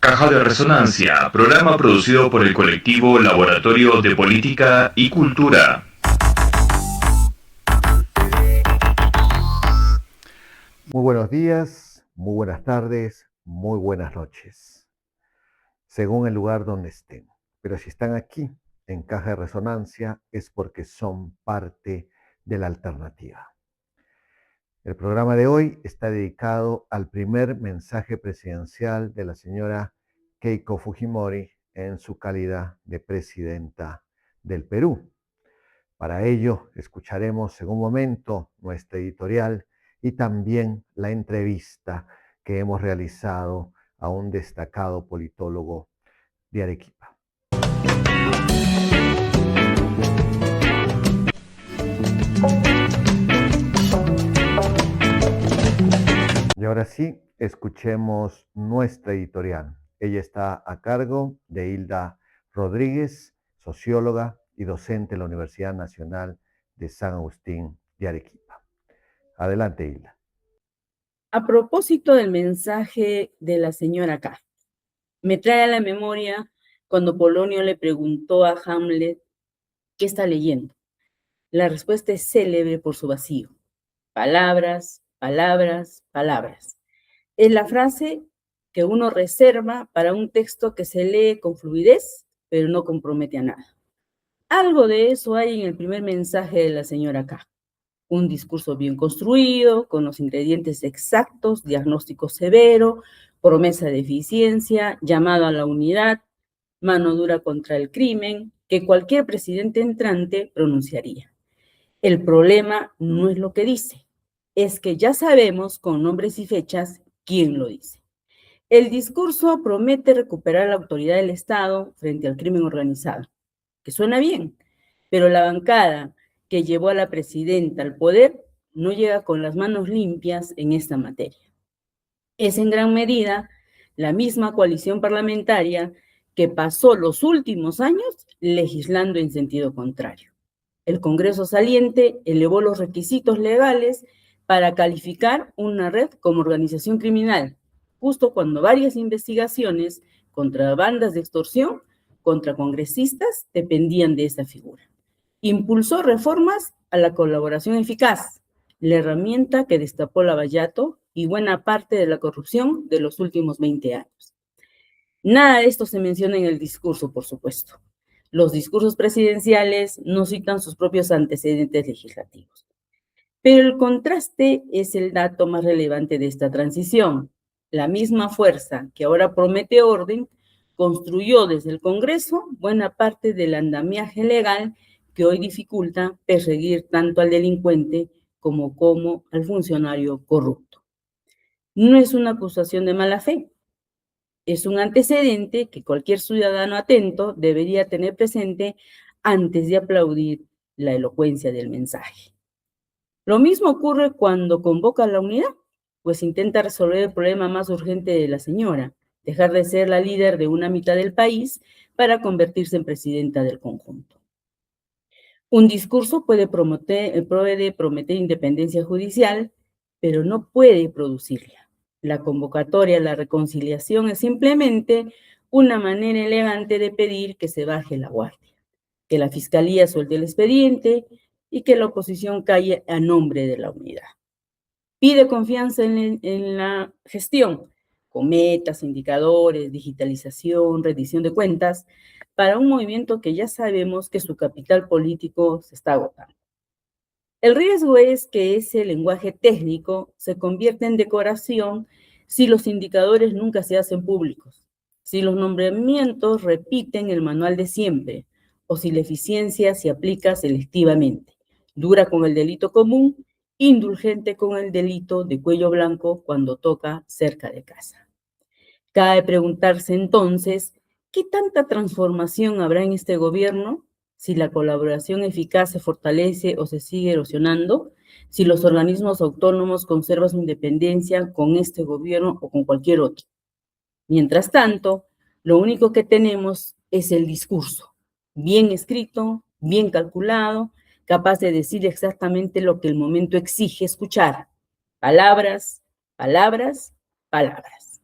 Caja de Resonancia, programa producido por el colectivo Laboratorio de Política y Cultura. Muy buenos días, muy buenas tardes, muy buenas noches, según el lugar donde estén. Pero si están aquí en Caja de Resonancia es porque son parte de la alternativa. El programa de hoy está dedicado al primer mensaje presidencial de la señora Keiko Fujimori en su calidad de presidenta del Perú. Para ello, escucharemos en un momento nuestra editorial y también la entrevista que hemos realizado a un destacado politólogo de Arequipa. Y ahora sí, escuchemos nuestra editorial. Ella está a cargo de Hilda Rodríguez, socióloga y docente de la Universidad Nacional de San Agustín de Arequipa. Adelante, Hilda. A propósito del mensaje de la señora K, me trae a la memoria cuando Polonio le preguntó a Hamlet qué está leyendo. La respuesta es célebre por su vacío. Palabras, palabras, palabras. Es la frase que uno reserva para un texto que se lee con fluidez, pero no compromete a nada. Algo de eso hay en el primer mensaje de la señora K. Un discurso bien construido, con los ingredientes exactos, diagnóstico severo, promesa de eficiencia, llamado a la unidad, mano dura contra el crimen, que cualquier presidente entrante pronunciaría. El problema no es lo que dice, es que ya sabemos con nombres y fechas quién lo dice. El discurso promete recuperar la autoridad del Estado frente al crimen organizado, que suena bien, pero la bancada que llevó a la presidenta al poder no llega con las manos limpias en esta materia. Es en gran medida la misma coalición parlamentaria que pasó los últimos años legislando en sentido contrario. El Congreso saliente elevó los requisitos legales para calificar una red como organización criminal, justo cuando varias investigaciones contra bandas de extorsión contra congresistas dependían de esta figura. Impulsó reformas a la colaboración eficaz, la herramienta que destapó Lavallato y buena parte de la corrupción de los últimos 20 años. Nada de esto se menciona en el discurso, por supuesto. Los discursos presidenciales no citan sus propios antecedentes legislativos. Pero el contraste es el dato más relevante de esta transición. La misma fuerza que ahora promete orden construyó desde el Congreso buena parte del andamiaje legal que hoy dificulta perseguir tanto al delincuente como al funcionario corrupto. No es una acusación de mala fe, es un antecedente que cualquier ciudadano atento debería tener presente antes de aplaudir la elocuencia del mensaje. Lo mismo ocurre cuando convoca a la unidad, pues intenta resolver el problema más urgente de la señora, dejar de ser la líder de una mitad del país para convertirse en presidenta del conjunto. Un discurso puede prometer independencia judicial, pero no puede producirla. La convocatoria a la reconciliación es simplemente una manera elegante de pedir que se baje la guardia, que la fiscalía suelte el expediente y que la oposición calle a nombre de la unidad. Pide confianza en la gestión, con metas, indicadores, digitalización, rendición de cuentas, para un movimiento que ya sabemos que su capital político se está agotando. El riesgo es que ese lenguaje técnico se convierta en decoración si los indicadores nunca se hacen públicos, si los nombramientos repiten el manual de siempre, o si la eficiencia se aplica selectivamente, dura con el delito común, indulgente con el delito de cuello blanco cuando toca cerca de casa. Cabe preguntarse entonces, ¿qué tanta transformación habrá en este gobierno si la colaboración eficaz se fortalece o se sigue erosionando? Si los organismos autónomos conservan su independencia con este gobierno o con cualquier otro. Mientras tanto, lo único que tenemos es el discurso, bien escrito, bien calculado, capaz de decir exactamente lo que el momento exige escuchar. Palabras, palabras, palabras.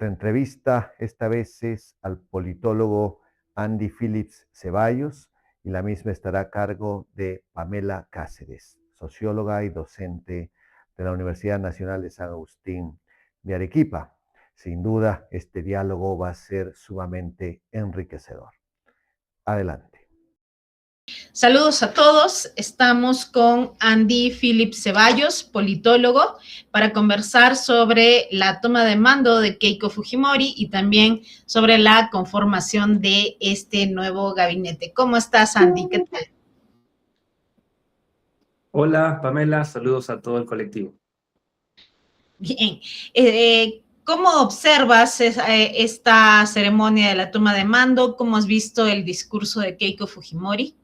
Nuestra entrevista esta vez es al politólogo Andy Phillips Ceballos y la misma estará a cargo de Pamela Cáceres, socióloga y docente de la Universidad Nacional de San Agustín de Arequipa. Sin duda, este diálogo va a ser sumamente enriquecedor. Adelante. Saludos a todos. Estamos con Andy Phillips Ceballos, politólogo, para conversar sobre la toma de mando de Keiko Fujimori y también sobre la conformación de este nuevo gabinete. ¿Cómo estás, Andy? ¿Qué tal? Hola, Pamela. Saludos a todo el colectivo. Bien. ¿Cómo observas esta ceremonia de la toma de mando? ¿Cómo has visto el discurso de Keiko Fujimori?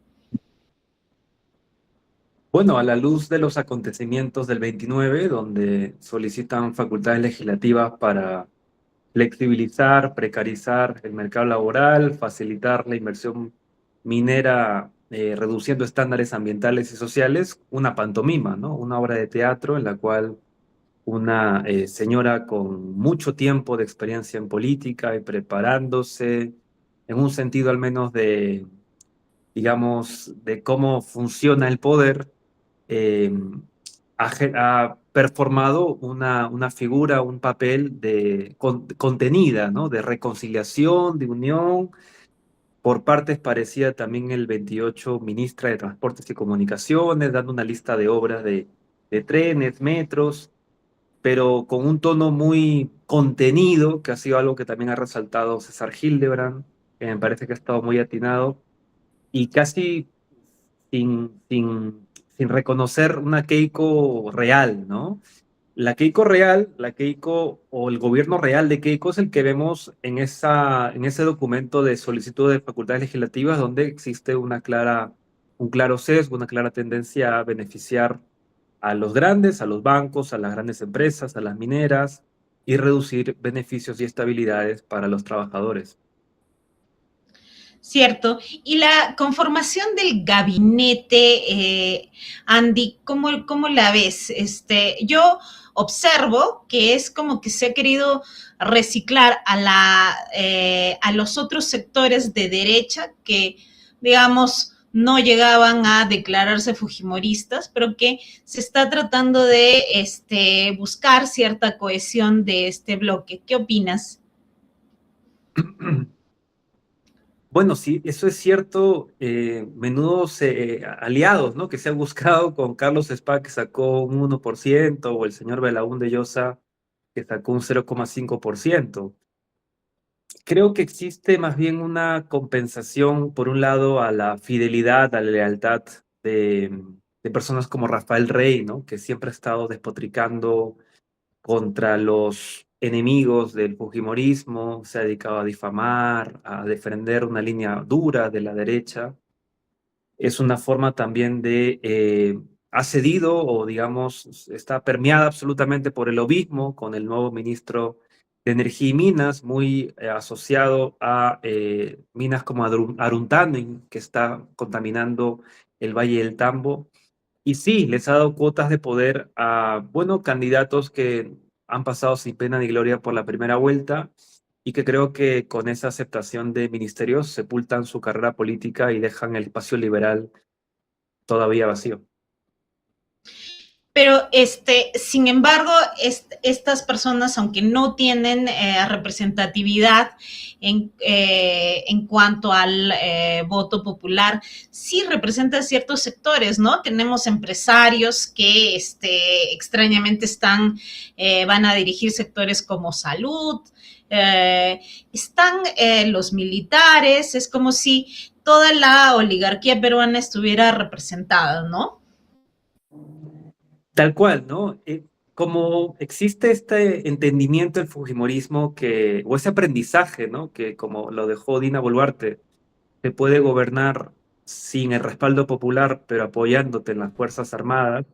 Bueno, a la luz de los acontecimientos del 29, donde solicitan facultades legislativas para flexibilizar, precarizar el mercado laboral, facilitar la inversión minera, reduciendo estándares ambientales y sociales, una pantomima, ¿no? Una obra de teatro en la cual una señora con mucho tiempo de experiencia en política y preparándose, en un sentido al menos de, digamos, de cómo funciona el poder, eh, ha performado una figura, un papel de contenida, ¿no? De reconciliación, de unión. Por partes parecía también el 28 ministra de Transportes y Comunicaciones, dando una lista de obras de trenes, metros, pero con un tono muy contenido, que ha sido algo que también ha resaltado César Hildebrand, que me parece que ha estado muy atinado, y casi sin reconocer una Keiko real, ¿no? La Keiko real, la Keiko o el gobierno real de Keiko es el que vemos en ese documento de solicitud de facultades legislativas donde existe un claro sesgo, una clara tendencia a beneficiar a los grandes, a los bancos, a las grandes empresas, a las mineras y reducir beneficios y estabilidades para los trabajadores. Cierto. Y la conformación del gabinete, Andy, ¿cómo la ves? Yo observo que es como que se ha querido reciclar a los otros sectores de derecha que, digamos, no llegaban a declararse fujimoristas, pero que se está tratando de buscar cierta cohesión de este bloque. ¿Qué opinas? Bueno, sí, eso es cierto. Menudos aliados, ¿no? Que se han buscado con Carlos Spa, que sacó un 1%, o el señor Belaúnde Llosa, que sacó un 0,5%. Creo que existe más bien una compensación, por un lado, a la fidelidad, a la lealtad de personas como Rafael Rey, ¿no? Que siempre ha estado despotricando contra los enemigos del fujimorismo, se ha dedicado a difamar, a defender una línea dura de la derecha. Es una forma también ha cedido o digamos está permeada absolutamente por el lobismo con el nuevo ministro de Energía y Minas, muy asociado a minas como Aruntanin, que está contaminando el Valle del Tambo. Y sí, les ha dado cuotas de poder a, bueno, candidatos que han pasado sin pena ni gloria por la primera vuelta y que creo que con esa aceptación de ministerios sepultan su carrera política y dejan el espacio liberal todavía vacío. Pero, sin embargo, estas personas, aunque no tienen representatividad en cuanto al voto popular, sí representan ciertos sectores, ¿no? Tenemos empresarios que extrañamente van a dirigir sectores como salud, están los militares, es como si toda la oligarquía peruana estuviera representada, ¿no? Tal cual, ¿no? Como existe este entendimiento del fujimorismo o ese aprendizaje, ¿no? Que como lo dejó Dina Boluarte, se puede gobernar sin el respaldo popular, pero apoyándote en las Fuerzas Armadas.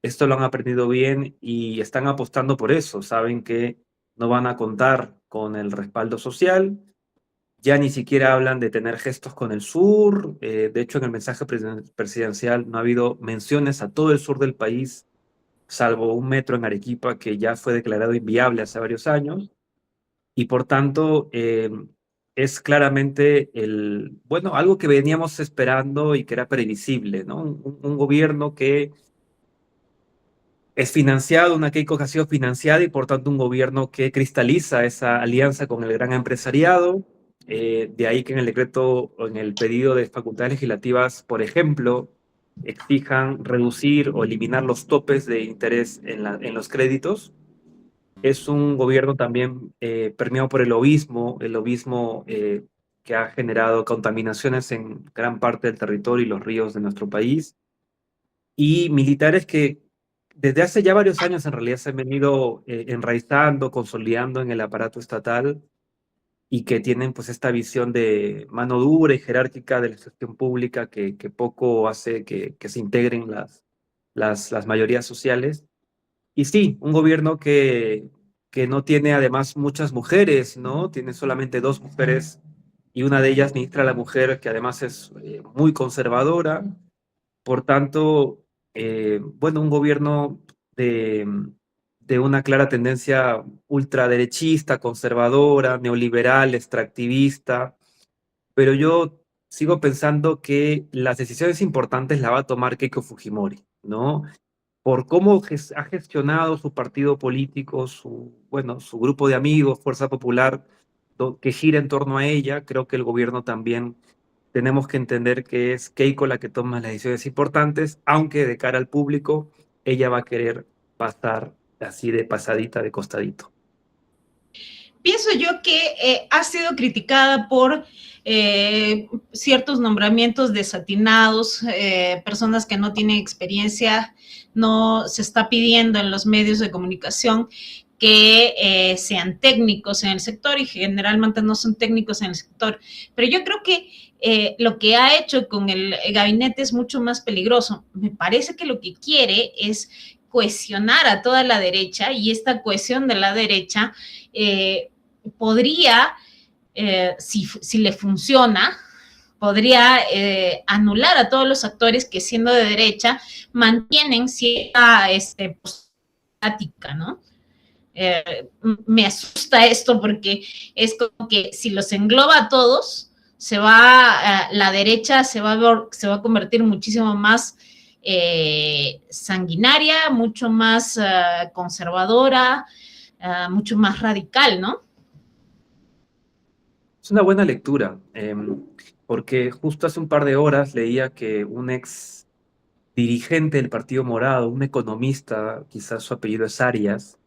Esto lo han aprendido bien y están apostando por eso. Saben que no van a contar con el respaldo social. Ya ni siquiera hablan de tener gestos con el sur. De hecho, en el mensaje presidencial no ha habido menciones a todo el sur del país, salvo un metro en Arequipa que ya fue declarado inviable hace varios años. y por tanto es claramente algo que veníamos esperando y que era previsible, ¿no? Un gobierno que es financiado, una Keiko que ha sido financiada y por tanto un gobierno que cristaliza esa alianza con el gran empresariado. De ahí que en el decreto o en el pedido de facultades legislativas, por ejemplo, exijan reducir o eliminar los topes de interés en los créditos. Es un gobierno también permeado por el lobismo que ha generado contaminaciones en gran parte del territorio y los ríos de nuestro país, y militares que desde hace ya varios años en realidad se han venido enraizando, consolidando en el aparato estatal y que tienen pues esta visión de mano dura y jerárquica de la gestión pública que poco hace que se integren las mayorías sociales. Y sí, un gobierno que no tiene además muchas mujeres, ¿no? Tiene solamente 2 mujeres y una de ellas ministra de la Mujer, que además es muy conservadora. Por tanto, un gobierno de, de una clara tendencia ultraderechista, conservadora, neoliberal, extractivista, pero yo sigo pensando que las decisiones importantes las va a tomar Keiko Fujimori, ¿no? Por cómo ha gestionado su partido político, su grupo de amigos, Fuerza Popular, que gira en torno a ella. Creo que el gobierno también tenemos que entender que es Keiko la que toma las decisiones importantes, aunque de cara al público ella va a querer pasar así de pasadita, de costadito. Pienso yo que ha sido criticada por ciertos nombramientos desatinados, personas que no tienen experiencia. No se está pidiendo en los medios de comunicación que sean técnicos en el sector, y generalmente no son técnicos en el sector. Pero yo creo que lo que ha hecho con el gabinete es mucho más peligroso. Me parece que lo que quiere es cohesionar a toda la derecha, y esta cohesión de la derecha podría, si le funciona, podría anular a todos los actores que, siendo de derecha, mantienen cierta postática, ¿no? Me asusta esto porque es como que si los engloba a todos, la derecha se va a convertir muchísimo más sanguinaria, mucho más conservadora, mucho más radical, ¿no? Es una buena lectura, porque justo hace un par de horas leía que un ex dirigente del Partido Morado, un economista, quizás su apellido es Arias,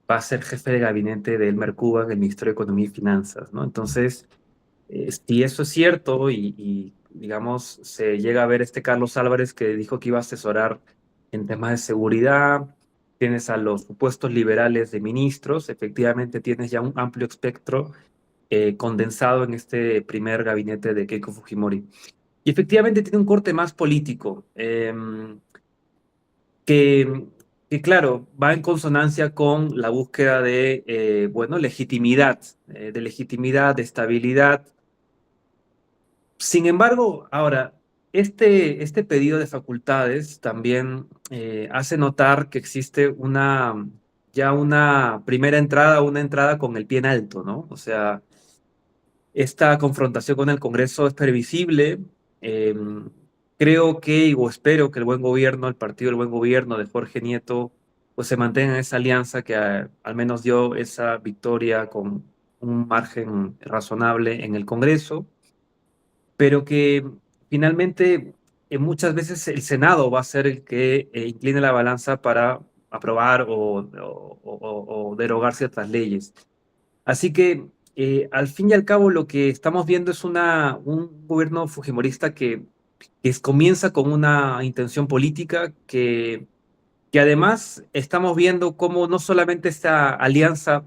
va a ser jefe de gabinete de Elmer Cuba en el Ministerio de Economía y Finanzas, ¿no? Entonces, si eso es cierto digamos, se llega a ver Carlos Álvarez que dijo que iba a asesorar en temas de seguridad, tienes a los supuestos liberales de ministros, efectivamente tienes ya un amplio espectro condensado en este primer gabinete de Keiko Fujimori. Y efectivamente tiene un corte más político, que, que claro, va en consonancia con la búsqueda de, legitimidad, de estabilidad. Sin embargo, ahora, este pedido de facultades también hace notar que existe ya una primera entrada, una entrada con el pie en alto, ¿no? O sea, esta confrontación con el Congreso es previsible. Eh, Creo que, o espero que el buen gobierno, el partido del buen gobierno de Jorge Nieto, pues se mantenga en esa alianza que al menos dio esa victoria con un margen razonable en el Congreso, pero que finalmente muchas veces el Senado va a ser el que incline la balanza para aprobar o derogar ciertas leyes. Así que al fin y al cabo lo que estamos viendo es un gobierno fujimorista que comienza con una intención política que además estamos viendo cómo no solamente esta alianza,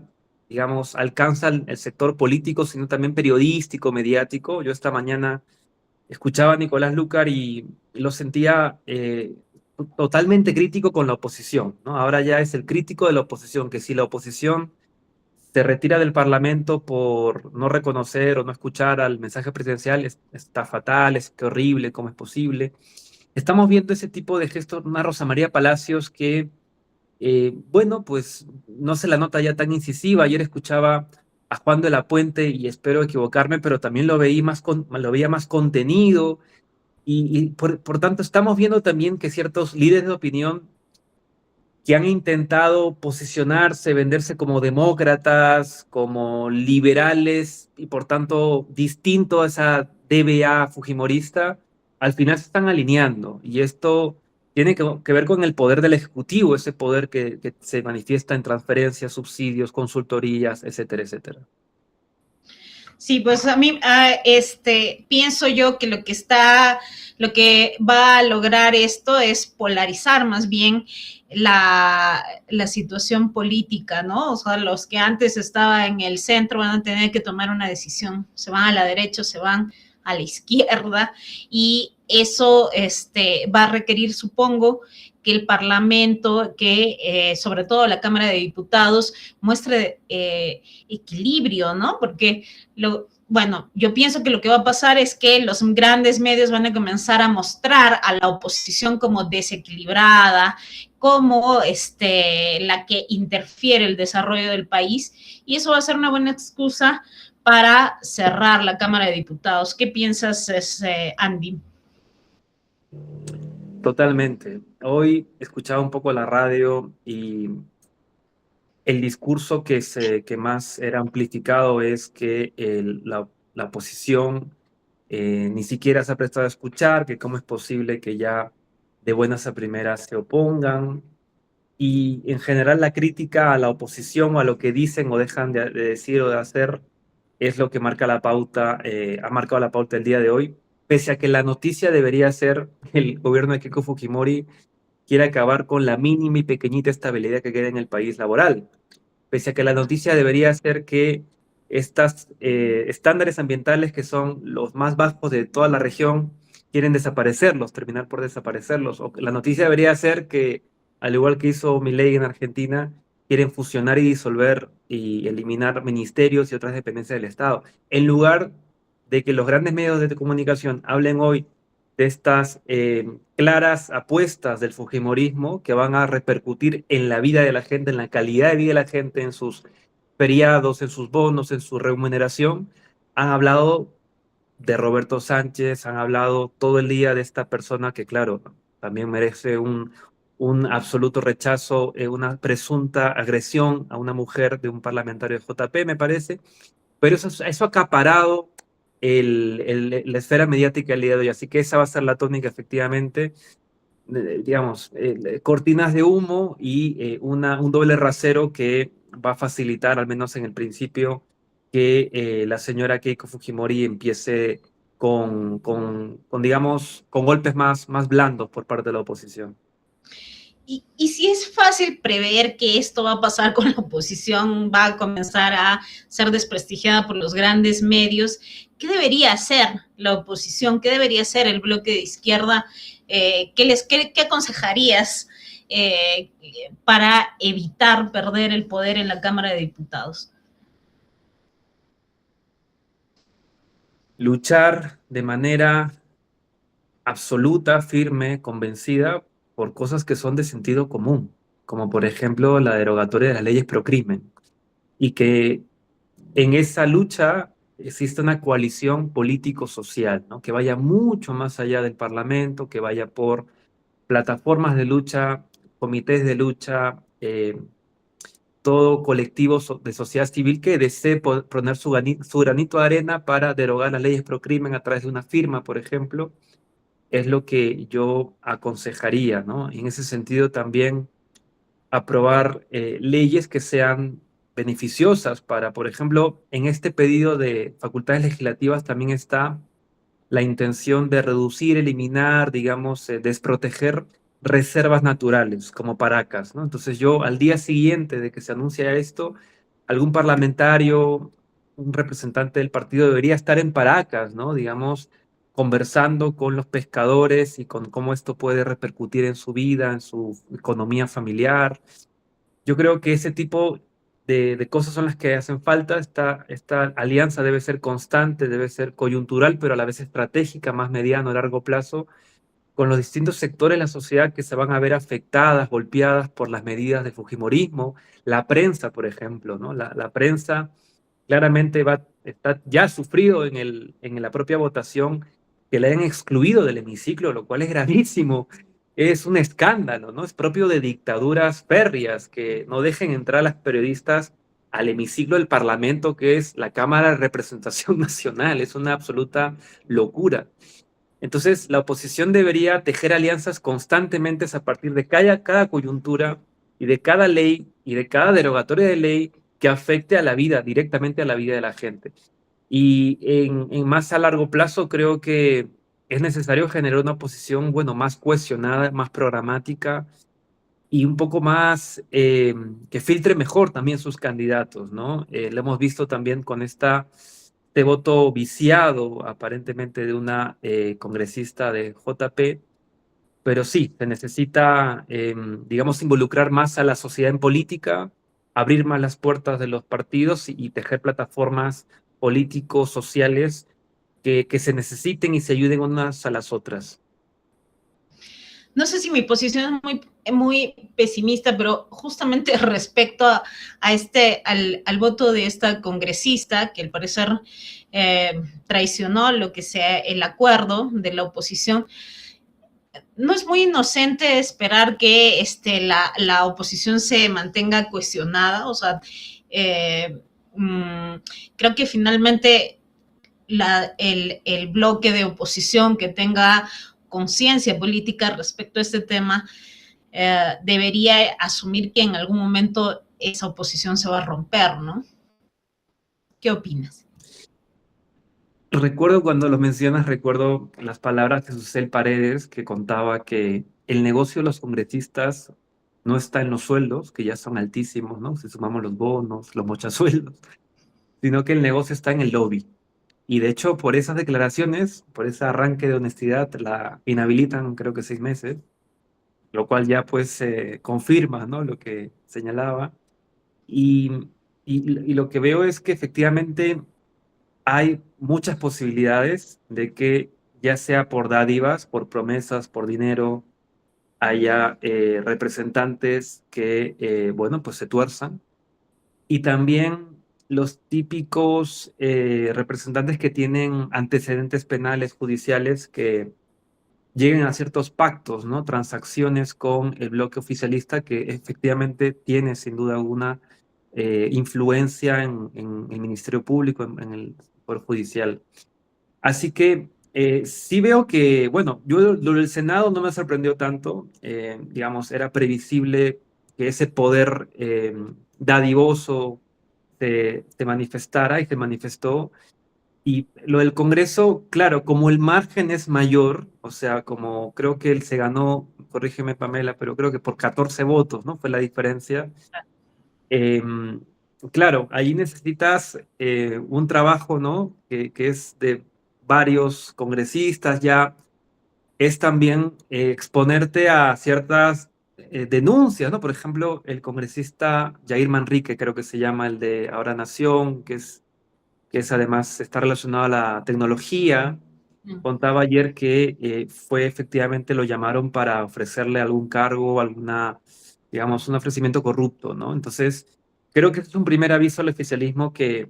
digamos, alcanza el sector político, sino también periodístico, mediático. Yo esta mañana escuchaba a Nicolás Lucar y lo sentía totalmente crítico con la oposición, ¿no? Ahora ya es el crítico de la oposición, que si la oposición se retira del Parlamento por no reconocer o no escuchar al mensaje presidencial, está fatal, es que horrible, ¿cómo es posible? Estamos viendo ese tipo de gestos, una Rosa María Palacios que, pues no se la nota ya tan incisiva. Ayer escuchaba a Juan de la Puente, y espero equivocarme, pero también lo veía lo veía más contenido, y por tanto estamos viendo también que ciertos líderes de opinión que han intentado posicionarse, venderse como demócratas, como liberales, y por tanto distinto a esa DBA fujimorista, al final se están alineando. Y esto tiene que ver con el poder del Ejecutivo, ese poder que se manifiesta en transferencias, subsidios, consultorías, etcétera, etcétera. Sí, pues a mí, pienso yo que lo que va a lograr esto es polarizar más bien la situación política, ¿no? O sea, los que antes estaban en el centro van a tener que tomar una decisión, se van a la derecha, se van a la izquierda, y eso va a requerir, supongo, que el Parlamento, sobre todo la Cámara de Diputados, muestre equilibrio, ¿no? Porque bueno, yo pienso que lo que va a pasar es que los grandes medios van a comenzar a mostrar a la oposición como desequilibrada, como la que interfiere el desarrollo del país, y eso va a ser una buena excusa para cerrar la Cámara de Diputados. ¿Qué piensas, Andy? Totalmente. Hoy escuchaba un poco la radio y el discurso que más era amplificado es que la oposición ni siquiera se ha prestado a escuchar, que cómo es posible que ya de buenas a primeras se opongan. Y en general la crítica a la oposición o a lo que dicen o dejan de decir o de hacer es lo que marca la pauta, ha marcado la pauta el día de hoy, pese a que la noticia debería ser que el gobierno de Keiko Fujimori quiere acabar con la mínima y pequeñita estabilidad que queda en el país laboral, pese a que la noticia debería ser que estos estándares ambientales, que son los más bajos de toda la región, quieren desaparecerlos, terminar por desaparecerlos. O la noticia debería ser que, al igual que hizo Milei en Argentina, quieren fusionar y disolver y eliminar ministerios y otras dependencias del Estado. En lugar de que los grandes medios de comunicación hablen hoy de estas claras apuestas del fujimorismo que van a repercutir en la vida de la gente, en la calidad de vida de la gente, en sus feriados, en sus bonos, en su remuneración, han hablado de Roberto Sánchez, han hablado todo el día de esta persona que, claro, también merece un absoluto rechazo, una presunta agresión a una mujer de un parlamentario de JP, me parece, pero eso ha acaparado la esfera mediática el día de hoy, así que esa va a ser la tónica efectivamente, digamos, cortinas de humo y un doble rasero que va a facilitar, al menos en el principio, que la señora Keiko Fujimori empiece digamos, con golpes más blandos por parte de la oposición. Y si es fácil prever que esto va a pasar con la oposición, va a comenzar a ser desprestigiada por los grandes medios, ¿qué debería hacer la oposición? ¿Qué debería hacer el bloque de izquierda? ¿Qué aconsejarías para evitar perder el poder en la Cámara de Diputados? Luchar de manera absoluta, firme, convencida por cosas que son de sentido común, como por ejemplo la derogatoria de las leyes pro crimen, y que en esa lucha existe una coalición político-social, ¿no? Que vaya mucho más allá del Parlamento, que vaya por plataformas de lucha, comités de lucha, todo colectivo de sociedad civil que desee poner su granito de arena para derogar las leyes pro crimen a través de una firma, por ejemplo, es lo que yo aconsejaría, ¿no? En ese sentido también aprobar leyes que sean beneficiosas para, por ejemplo, en este pedido de facultades legislativas también está la intención de reducir, eliminar, digamos, desproteger reservas naturales como Paracas, ¿no? Entonces yo al día siguiente de que se anuncia esto, algún parlamentario, un representante del partido debería estar en Paracas, ¿no? Digamos, conversando con los pescadores y con cómo esto puede repercutir en su vida, en su economía familiar. Yo creo que ese tipo de cosas son las que hacen falta. Esta alianza debe ser constante, debe ser coyuntural, pero a la vez estratégica, más mediano, a largo plazo, con los distintos sectores de la sociedad que se van a ver afectadas, golpeadas por las medidas de fujimorismo. La prensa, por ejemplo, ¿no? La prensa claramente está ya sufrido en la propia votación que le hayan excluido del hemiciclo, lo cual es gravísimo. Es un escándalo, ¿no? Es propio de dictaduras férreas que no dejen entrar a las periodistas al hemiciclo del Parlamento, que es la Cámara de Representación Nacional. Es una absoluta locura. Entonces, la oposición debería tejer alianzas constantemente a partir de cada coyuntura y de cada ley y de cada derogatoria de ley que afecte a la vida, directamente a la vida de la gente. Y en más a largo plazo creo que es necesario generar una oposición, bueno, más cohesionada, más programática y un poco más que filtre mejor también sus candidatos, ¿no? Lo hemos visto también con este voto viciado aparentemente de una congresista de JP, pero sí, se necesita, digamos, involucrar más a la sociedad en política, abrir más las puertas de los partidos y tejer plataformas políticos, sociales, que se necesiten y se ayuden unas a las otras. No sé si mi posición es muy pesimista, pero justamente respecto al voto de esta congresista, que al parecer traicionó lo que sea el acuerdo de la oposición, no es muy inocente esperar que la oposición se mantenga cuestionada. O sea, creo que finalmente el bloque de oposición que tenga conciencia política respecto a este tema debería asumir que en algún momento esa oposición se va a romper, ¿no? ¿Qué opinas? Recuerdo cuando lo mencionas, recuerdo las palabras de Susel Paredes, que contaba que el negocio de los congresistas no está en los sueldos, que ya son altísimos, ¿no? Si sumamos los bonos, los mochasueldos, sino que el negocio está en el lobby. Y de hecho, por esas declaraciones, por ese arranque de honestidad, la inhabilitan creo que 6 meses, lo cual ya pues confirma, ¿no? Lo que señalaba. Y, y lo que veo es que efectivamente hay muchas posibilidades de que ya sea por dádivas, por promesas, por dinero, haya representantes que, bueno, pues se tuerzan. Y también los típicos representantes que tienen antecedentes penales judiciales que lleguen a ciertos pactos, ¿no? Transacciones con el bloque oficialista que efectivamente tiene sin duda alguna influencia en el Ministerio Público, en el Poder Judicial. Así que sí veo que, bueno, yo lo del Senado no me sorprendió tanto, digamos, era previsible que ese poder dadivoso se manifestara y se manifestó. Y lo del Congreso, claro, como el margen es mayor, o sea, como creo que él se ganó, corrígeme Pamela, pero creo que por 14 votos, ¿no? Fue la diferencia. Em, claro, ahí necesitas un trabajo, ¿no? Que es de varios congresistas, ya es también exponerte a ciertas denuncias, ¿no? Por ejemplo, el congresista Jair Manrique, creo que se llama el de Ahora Nación, que es además está relacionado a la tecnología. Contaba ayer que fue efectivamente lo llamaron para ofrecerle algún cargo, alguna, digamos, un ofrecimiento corrupto, ¿no? Entonces, creo que es un primer aviso al oficialismo que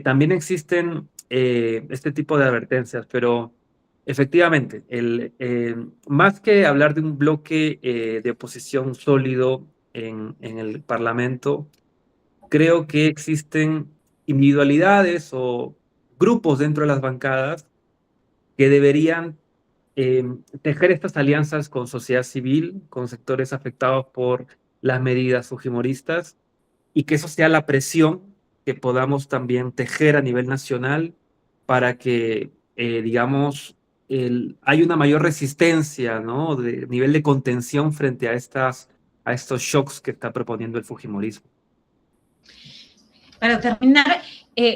también existen este tipo de advertencias, pero efectivamente, más que hablar de un bloque de oposición sólido en el Parlamento, creo que existen individualidades o grupos dentro de las bancadas que deberían tejer estas alianzas con sociedad civil, con sectores afectados por las medidas fujimoristas, y que eso sea la presión que podamos también tejer a nivel nacional para que, digamos, hay una mayor resistencia, ¿no? De nivel de contención frente a estos shocks que está proponiendo el fujimorismo. Para terminar,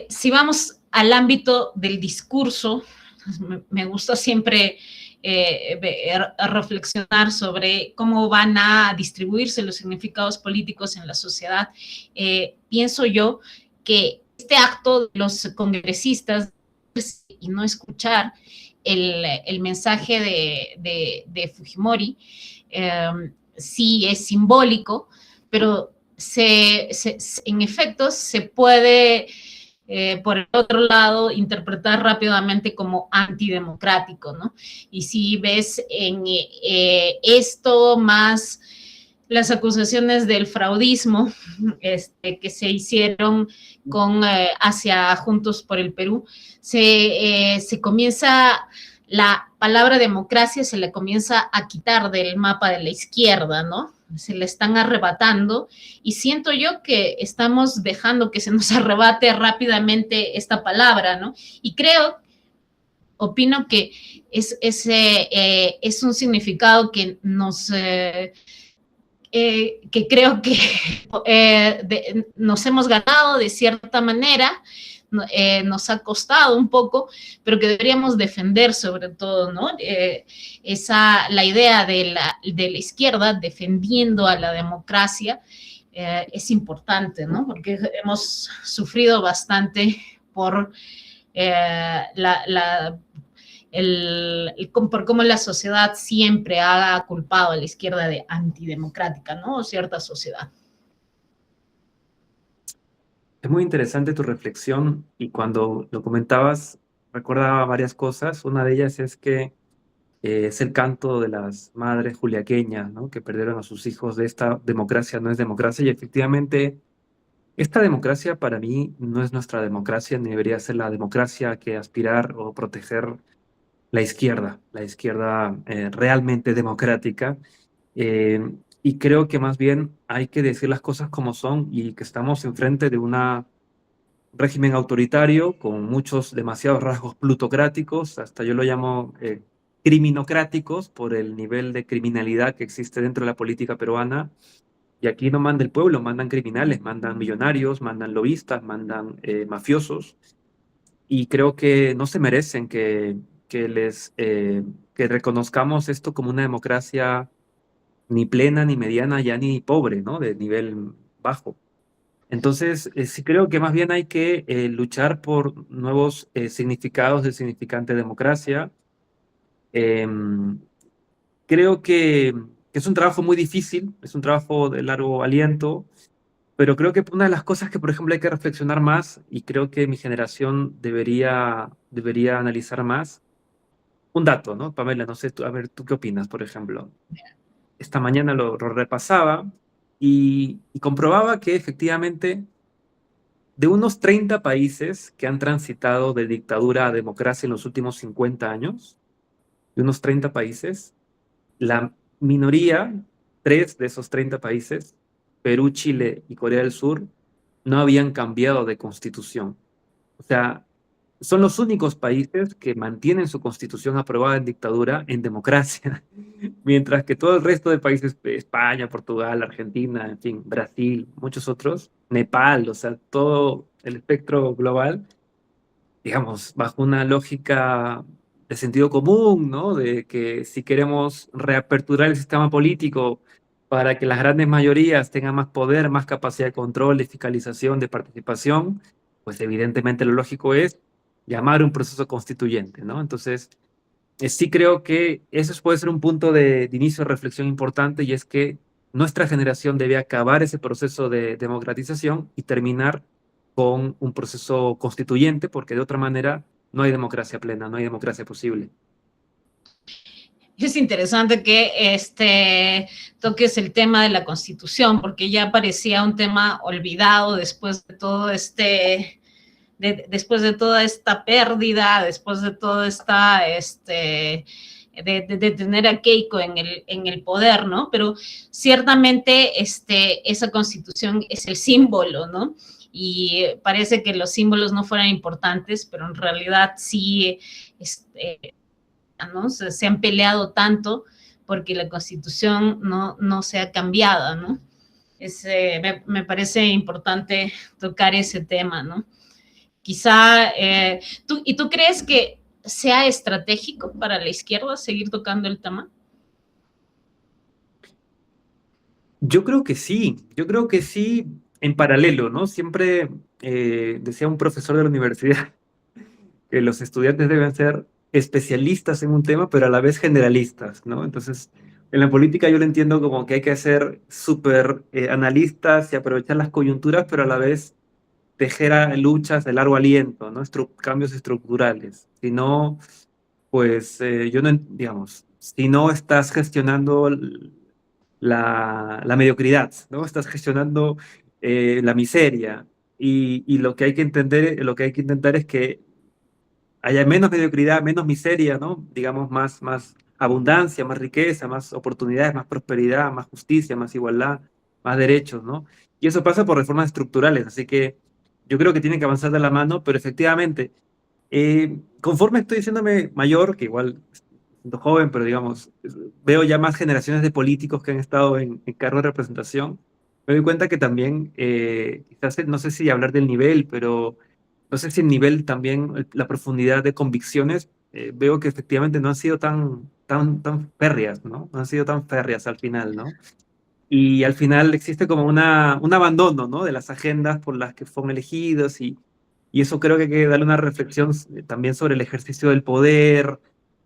si vamos al ámbito del discurso, me gusta siempre reflexionar sobre cómo van a distribuirse los significados políticos en la sociedad. Pienso yo que este acto de los congresistas y no escuchar el mensaje de Fujimori sí es simbólico, pero en efecto se puede por el otro lado, interpretar rápidamente como antidemocrático, ¿no? Y si ves en esto más las acusaciones del fraudismo que se hicieron hacia Juntos por el Perú, se comienza, la palabra democracia se le comienza a quitar del mapa de la izquierda, ¿no? Se le están arrebatando y siento yo que estamos dejando que se nos arrebate rápidamente esta palabra, ¿no? Y opino que es un significado que que creo que nos hemos ganado de cierta manera, nos ha costado un poco, pero que deberíamos defender sobre todo, ¿no? La idea de la izquierda defendiendo a la democracia es importante, ¿no? Porque hemos sufrido bastante por por cómo la sociedad siempre ha culpado a la izquierda de antidemocrática, ¿no? O cierta sociedad. Es muy interesante tu reflexión y cuando lo comentabas recordaba varias cosas. Una de ellas es que es el canto de las madres juliaqueñas, ¿no? Que perdieron a sus hijos de esta democracia no es democracia y efectivamente esta democracia para mí no es nuestra democracia ni debería ser la democracia que aspirar o proteger la izquierda realmente democrática. Y creo que más bien hay que decir las cosas como son y que estamos enfrente de un régimen autoritario con muchos, demasiados rasgos plutocráticos, hasta yo lo llamo criminocráticos por el nivel de criminalidad que existe dentro de la política peruana. Y aquí no manda el pueblo, mandan criminales, mandan millonarios, mandan lobistas, mandan mafiosos. Y creo que no se merecen que reconozcamos esto como una democracia ni plena, ni mediana, ya ni pobre, ¿no? De nivel bajo. Entonces, sí creo que más bien hay que luchar por nuevos significados del significante democracia. Creo que es un trabajo muy difícil, es un trabajo de largo aliento, pero creo que una de las cosas que, por ejemplo, hay que reflexionar más, y creo que mi generación debería analizar más, un dato, ¿no? Pamela, no sé, a ver, ¿tú qué opinas, por ejemplo? Esta mañana lo repasaba y comprobaba que efectivamente de unos 30 países que han transitado de dictadura a democracia en los últimos 50 años, de unos 30 países, la minoría, 3 de esos 30 países, Perú, Chile y Corea del Sur, no habían cambiado de constitución. O sea, son los únicos países que mantienen su constitución aprobada en dictadura en democracia, mientras que todo el resto de países, España, Portugal, Argentina, en fin, Brasil, muchos otros, Nepal, o sea, todo el espectro global, digamos, bajo una lógica de sentido común, ¿no? De que si queremos reaperturar el sistema político para que las grandes mayorías tengan más poder, más capacidad de control, de fiscalización, de participación, pues evidentemente lo lógico es llamar un proceso constituyente, ¿no? Entonces, sí creo que eso puede ser un punto de inicio de reflexión importante y es que nuestra generación debe acabar ese proceso de democratización y terminar con un proceso constituyente, porque de otra manera no hay democracia plena, no hay democracia posible. Es interesante que toques el tema de la Constitución, porque ya parecía un tema olvidado después de todo después de toda esta pérdida, después de toda esta de tener a Keiko en el poder, ¿no? Pero ciertamente esa Constitución es el símbolo, ¿no? Y parece que los símbolos no fueran importantes, pero en realidad sí, ¿no? Se han peleado tanto porque la Constitución no sea cambiada, ¿no? Me parece importante tocar ese tema, ¿no? Quizá, ¿tú crees que sea estratégico para la izquierda seguir tocando el tema? Yo creo que sí en paralelo, ¿no? Siempre decía un profesor de la universidad que los estudiantes deben ser especialistas en un tema, pero a la vez generalistas, ¿no? Entonces, en la política yo lo entiendo como que hay que ser súper analistas y aprovechar las coyunturas, pero a la vez tejer luchas de largo aliento, ¿no? Cambios estructurales, sino, pues, digamos, si no estás gestionando la mediocridad, ¿no? Estás gestionando la miseria y lo que hay que entender, lo que hay que intentar es que haya menos mediocridad, menos miseria, ¿no? Digamos, más abundancia, más riqueza, más oportunidades, más prosperidad, más justicia, más igualdad, más derechos, ¿no? Y eso pasa por reformas estructurales, así que yo creo que tienen que avanzar de la mano, pero efectivamente, conforme estoy diciéndome mayor, que igual siendo joven, pero digamos, veo ya más generaciones de políticos que han estado en cargos de representación, me doy cuenta que también, quizás, no sé si hablar del nivel, pero no sé si el nivel también, la profundidad de convicciones, veo que efectivamente no han sido tan férreas, ¿no? No han sido tan férreas al final, ¿no? Y al final existe como un abandono, ¿no? De las agendas por las que fueron elegidos y eso creo que hay que darle una reflexión también sobre el ejercicio del poder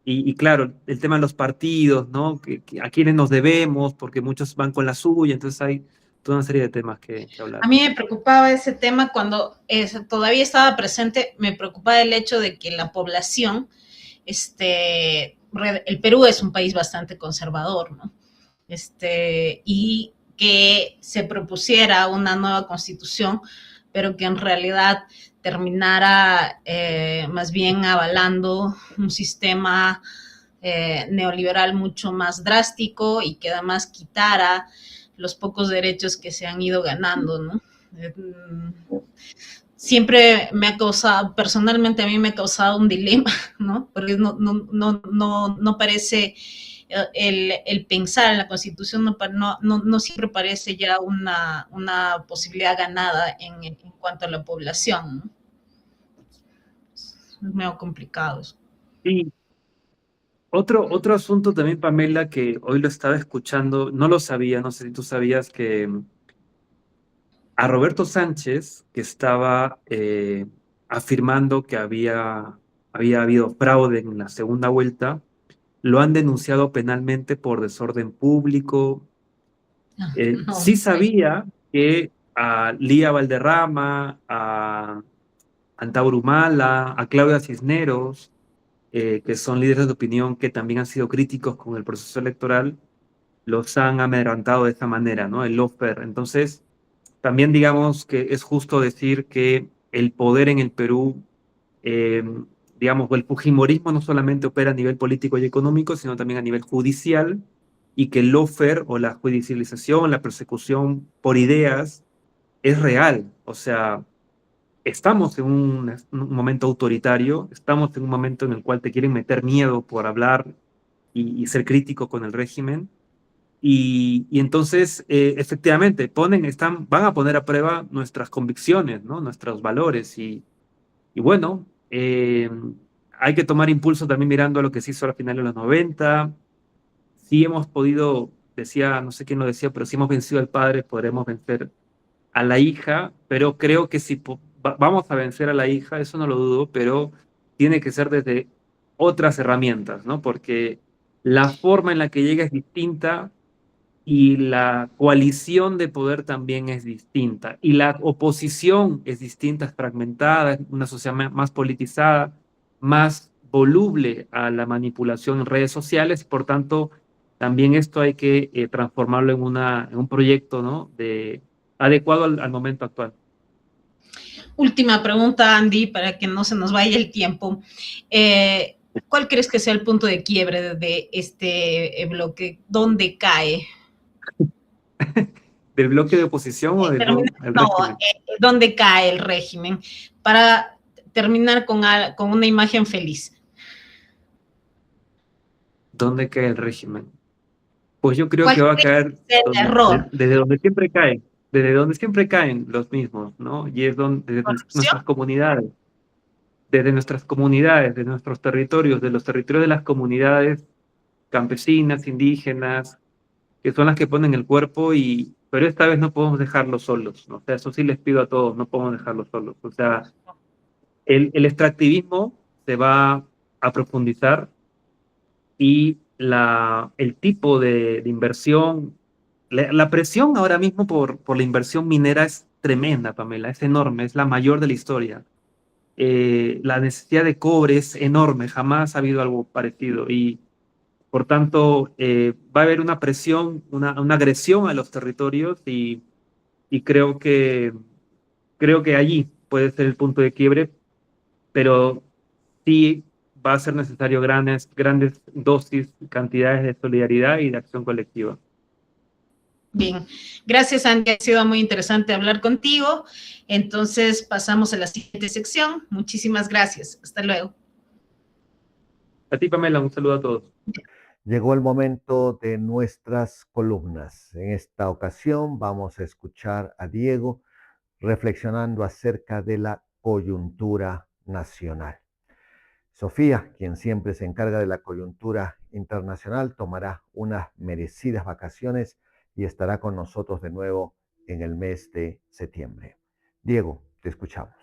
y claro, el tema de los partidos, ¿no? A quiénes nos debemos, porque muchos van con la suya, entonces hay toda una serie de temas que hablar. A mí me preocupaba ese tema cuando todavía estaba presente, me preocupaba el hecho de que la población, el Perú es un país bastante conservador, ¿no? Y que se propusiera una nueva constitución, pero que en realidad terminara más bien avalando un sistema neoliberal mucho más drástico y que además quitara los pocos derechos que se han ido ganando, ¿no? Siempre me ha causado, personalmente a mí me ha causado un dilema, ¿no? Porque no parece, el pensar en la Constitución no siempre parece ya una posibilidad ganada en cuanto a la población, ¿no? Es medio complicado eso. Sí, otro asunto también, Pamela, que hoy lo estaba escuchando, no lo sabía, no sé si tú sabías que a Roberto Sánchez, que estaba afirmando que había habido fraude en la segunda vuelta, lo han denunciado penalmente por desorden público. No, Sí sabía que a Lía Valderrama, a Antauro Humala, a Claudia Cisneros, que son líderes de opinión que también han sido críticos con el proceso electoral, los han amedrantado de esa manera, ¿no? El lawfare. Entonces, también digamos que es justo decir que el poder en el Perú, eh, digamos, el fujimorismo no solamente opera a nivel político y económico, sino también a nivel judicial, y que el lawfare o la judicialización, la persecución por ideas es real. O sea, estamos en un momento autoritario, estamos en un momento en el cual te quieren meter miedo por hablar y ser crítico con el régimen. Y entonces, efectivamente, van a poner a prueba nuestras convicciones, ¿no? Nuestros valores. Y bueno, hay que tomar impulso también mirando a lo que se hizo al final de los 90. Si hemos podido, decía, no sé quién lo decía, pero si hemos vencido al padre, podremos vencer a la hija, pero creo que si vamos a vencer a la hija, eso no lo dudo, pero tiene que ser desde otras herramientas, ¿no? Porque la forma en la que llega es distinta y la coalición de poder también es distinta y la oposición es distinta, es fragmentada, es una sociedad más politizada, más voluble a la manipulación en redes sociales, por tanto, también esto hay que transformarlo en un proyecto, ¿no? Adecuado al momento actual. Última pregunta, Andy, para que no se nos vaya el tiempo. ¿Cuál crees que sea el punto de quiebre de este bloque? ¿Dónde cae? ¿Del bloque de oposición o del régimen? ¿Dónde cae el régimen? Para terminar con una imagen feliz. ¿Dónde cae el régimen? Pues yo creo que va a caer error? desde donde siempre caen, desde donde siempre caen los mismos, ¿no? Y es desde nuestras comunidades, de nuestros territorios, de los territorios de las comunidades campesinas, indígenas, que son las que ponen el cuerpo, pero esta vez no podemos dejarlos solos, ¿no? O sea, eso sí les pido a todos, no podemos dejarlos solos. O sea, el extractivismo se va a profundizar y el tipo de inversión La presión ahora mismo por la inversión minera es tremenda, Pamela, es enorme, es la mayor de la historia. La necesidad de cobre es enorme, jamás ha habido algo parecido y por tanto va a haber una presión, una agresión a los territorios y creo que allí puede ser el punto de quiebre, pero sí va a ser necesario grandes dosis, cantidades de solidaridad y de acción colectiva. Bien, gracias Andy, ha sido muy interesante hablar contigo. Entonces pasamos a la siguiente sección. Muchísimas gracias. Hasta luego. A ti, Pamela, un saludo a todos. Llegó el momento de nuestras columnas. En esta ocasión vamos a escuchar a Diego reflexionando acerca de la coyuntura nacional. Sofía, quien siempre se encarga de la coyuntura internacional, tomará unas merecidas vacaciones y estará con nosotros de nuevo en el mes de septiembre. Diego, te escuchamos.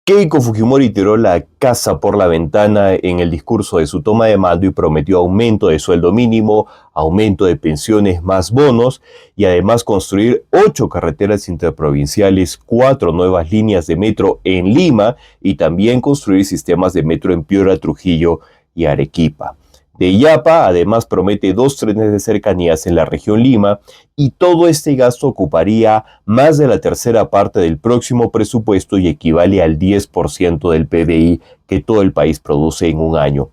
Keiko Fujimori tiró la casa por la ventana en el discurso de su toma de mando y prometió aumento de sueldo mínimo, aumento de pensiones más bonos y además construir 8 carreteras interprovinciales, 4 nuevas líneas de metro en Lima y también construir sistemas de metro en Piura, Trujillo y Arequipa. De Illapa, además, promete 2 trenes de cercanías en la región Lima y todo este gasto ocuparía más de la tercera parte del próximo presupuesto y equivale al 10% del PBI que todo el país produce en un año.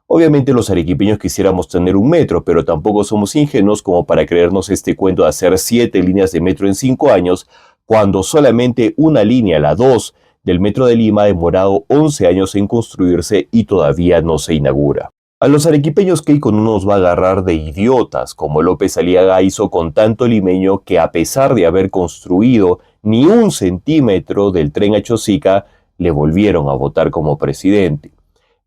Obviamente los arequipeños quisiéramos tener un metro, pero tampoco somos ingenuos como para creernos este cuento de hacer 7 líneas de metro en 5 años, cuando solamente una línea, la 2, del metro de Lima ha demorado 11 años en construirse y todavía no se inaugura. A los arequipeños Keiko no nos va a agarrar de idiotas, como López Aliaga hizo con tanto limeño que a pesar de haber construido ni 1 centímetro del tren a Chosica, le volvieron a votar como presidente.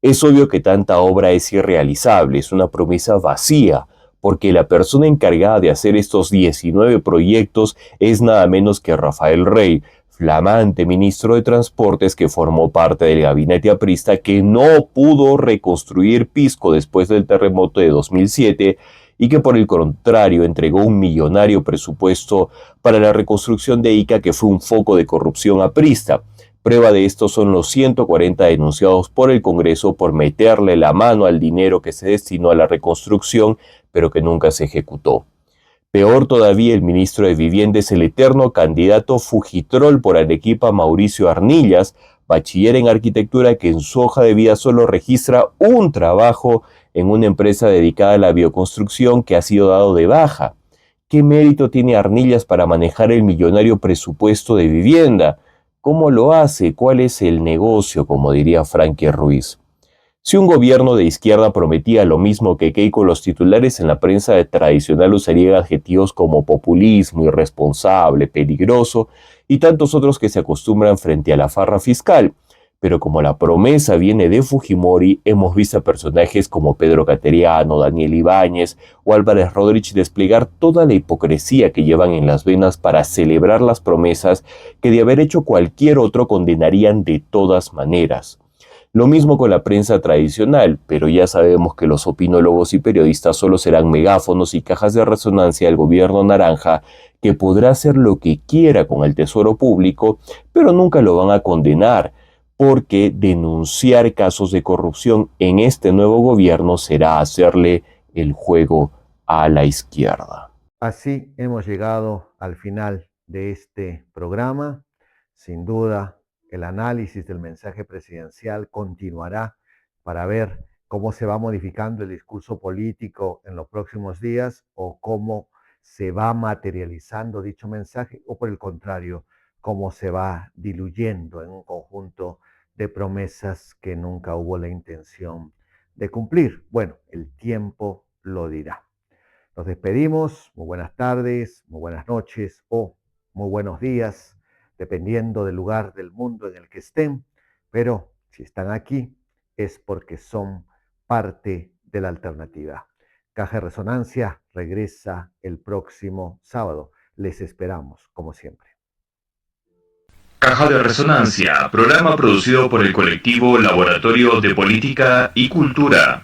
Es obvio que tanta obra es irrealizable, es una promesa vacía, porque la persona encargada de hacer estos 19 proyectos es nada menos que Rafael Rey, flamante ministro de Transportes que formó parte del gabinete aprista que no pudo reconstruir Pisco después del terremoto de 2007 y que por el contrario entregó un millonario presupuesto para la reconstrucción de Ica que fue un foco de corrupción aprista. Prueba de esto son los 140 denunciados por el Congreso por meterle la mano al dinero que se destinó a la reconstrucción, pero que nunca se ejecutó. Peor todavía, el ministro de Vivienda es el eterno candidato fujitrol por Arequipa, Mauricio Arnillas, bachiller en arquitectura que en su hoja de vida solo registra un trabajo en una empresa dedicada a la bioconstrucción que ha sido dado de baja. ¿Qué mérito tiene Arnillas para manejar el millonario presupuesto de vivienda? ¿Cómo lo hace? ¿Cuál es el negocio? Como diría Frankie Ruiz. Si un gobierno de izquierda prometía lo mismo que Keiko, los titulares en la prensa tradicional usarían adjetivos como populismo, irresponsable, peligroso y tantos otros que se acostumbran frente a la farra fiscal. Pero como la promesa viene de Fujimori, hemos visto a personajes como Pedro Cateriano, Daniel Ibáñez o Álvarez Rodríguez desplegar toda la hipocresía que llevan en las venas para celebrar las promesas que de haber hecho cualquier otro condenarían de todas maneras. Lo mismo con la prensa tradicional, pero ya sabemos que los opinólogos y periodistas solo serán megáfonos y cajas de resonancia del gobierno naranja que podrá hacer lo que quiera con el tesoro público, pero nunca lo van a condenar, porque denunciar casos de corrupción en este nuevo gobierno será hacerle el juego a la izquierda. Así hemos llegado al final de este programa. Sin duda, el análisis del mensaje presidencial continuará para ver cómo se va modificando el discurso político en los próximos días o cómo se va materializando dicho mensaje o por el contrario, cómo se va diluyendo en un conjunto de promesas que nunca hubo la intención de cumplir. Bueno, el tiempo lo dirá. Nos despedimos, muy buenas tardes, muy buenas noches o muy buenos días, dependiendo del lugar del mundo en el que estén, pero si están aquí es porque son parte de la alternativa. Caja de Resonancia regresa el próximo sábado. Les esperamos, como siempre. Caja de Resonancia, programa producido por el colectivo Laboratorio de Política y Cultura.